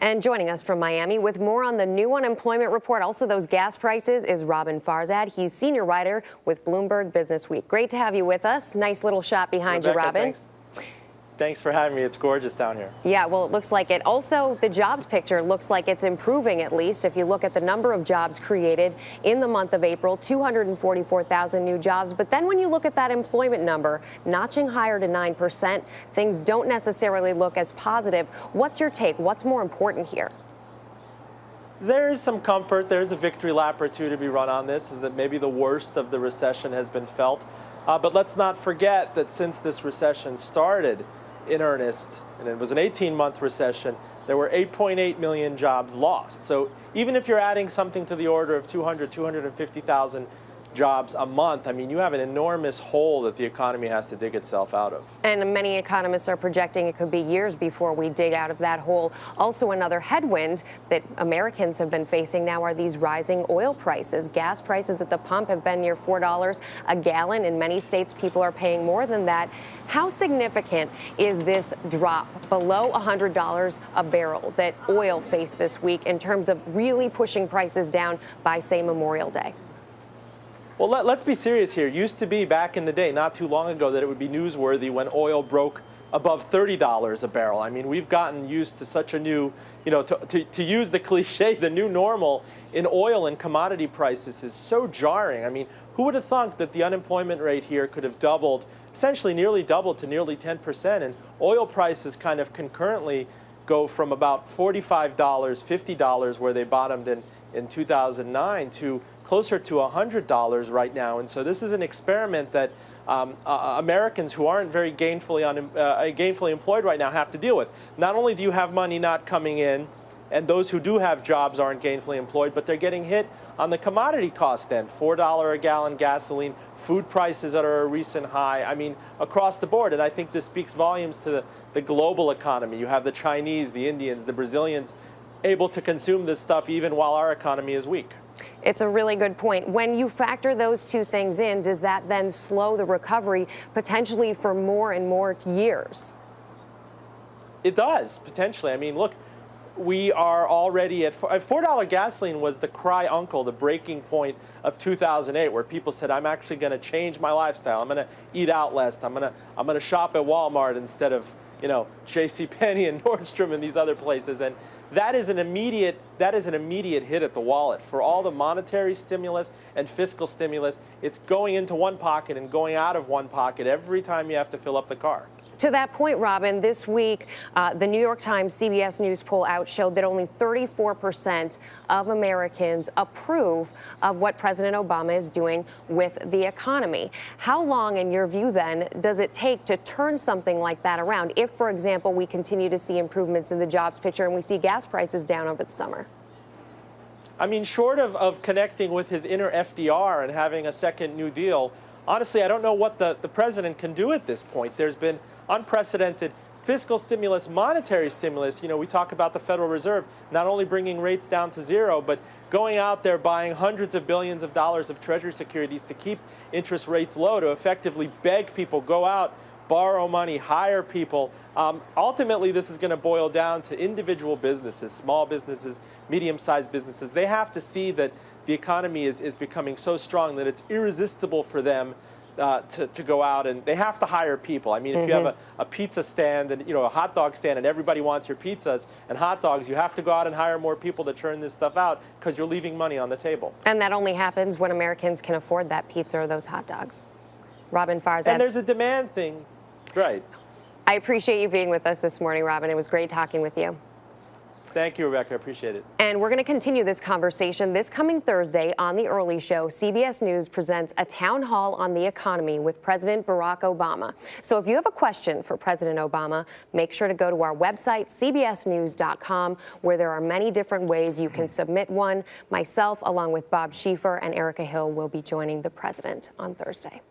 And joining us from Miami with more on the new unemployment report, also those gas prices, is Roben Farzad. He's senior writer with Bloomberg Business Week. Great to have you with us. Nice little shot behind Rebecca, you, Roben. Thanks for having me. It's gorgeous down here. Yeah, well, it looks like it. Also, the jobs picture looks like it's improving, at least. If you look at the number of jobs created in the month of April, 244,000 new jobs. But then when you look at that employment number, notching higher to 9%, things don't necessarily look as positive. What's your take? What's more important here? There is some comfort. There's a victory lap or two to be run on this, is that maybe the worst of the recession has been felt. But let's not forget that since this recession started in earnest, and it was an 18-month recession, there were 8.8 million jobs lost. So even if you're adding something to the order of 250,000 jobs a month, I mean, you have an enormous hole that the economy has to dig itself out of. And many economists are projecting it could be years before we dig out of that hole. Also, another headwind that Americans have been facing now are these rising oil prices. Gas prices at the pump have been near $4 a gallon. In many states, people are paying more than that. How significant is this drop below $100 a barrel that oil faced this week in terms of really pushing prices down by, say, Memorial Day? Well, let's be serious here. It used to be back in the day, not too long ago, that it would be newsworthy when oil broke above $30 a barrel. I mean, we've gotten used to such a new, to use the cliche, the new normal in oil and commodity prices is so jarring. I mean, who would have thunk that the unemployment rate here could have doubled, essentially nearly doubled to nearly 10%, and oil prices kind of concurrently go from about $45, $50 where they bottomed in 2009 to closer to $100 right now. And so this is an experiment that Americans who aren't very gainfully employed right now have to deal with. Not only do you have money not coming in, and those who do have jobs aren't gainfully employed, but they're getting hit on the commodity cost end. $4 a gallon gasoline, food prices that are a recent high. I mean, across the board. And I think this speaks volumes to the global economy. You have the Chinese, the Indians, the Brazilians able to consume this stuff even while our economy is weak. It's a really good point. When you factor those two things in, does that then slow the recovery potentially for more and more years? It does, potentially. I mean, look, we are already at $4 gasoline was the cry uncle, the breaking point of 2008, where people said, I'm actually going to change my lifestyle. I'm going to eat out less. I'm going to shop at Walmart instead of, JCPenney and Nordstrom and these other places. And that is an immediate hit at the wallet. For all the monetary stimulus and fiscal stimulus, it's going into one pocket and going out of one pocket every time you have to fill up the car. To that point, Roben, this week, the New York Times CBS News poll out showed that only 34% of Americans approve of what President Obama is doing with the economy. How long, in your view, then, does it take to turn something like that around if, for example, we continue to see improvements in the jobs picture and we see gas prices down over the summer? I mean, short of connecting with his inner FDR and having a second New Deal, honestly, I don't know what the president can do at this point. There's been unprecedented fiscal stimulus, monetary stimulus. We talk about the Federal Reserve not only bringing rates down to zero, but going out there buying hundreds of billions of dollars of Treasury securities to keep interest rates low, to effectively beg people, go out, borrow money, hire people. Ultimately, this is going to boil down to individual businesses, small businesses, medium-sized businesses. They have to see that the economy is becoming so strong that it's irresistible for them to go out, and they have to hire people. I mean, if you have a pizza stand and a hot dog stand and everybody wants your pizzas and hot dogs, you have to go out and hire more people to churn this stuff out because you're leaving money on the table. And that only happens when Americans can afford that pizza or those hot dogs. Roben Farzad. And there's a demand thing. Right. I appreciate you being with us this morning, Roben. It was great talking with you. Thank you, Rebecca. I appreciate it. And we're going to continue this conversation this coming Thursday on The Early Show. CBS News presents a town hall on the economy with President Barack Obama. So if you have a question for President Obama, make sure to go to our website, cbsnews.com, where there are many different ways you can submit one. Myself, along with Bob Schieffer and Erica Hill, will be joining the president on Thursday.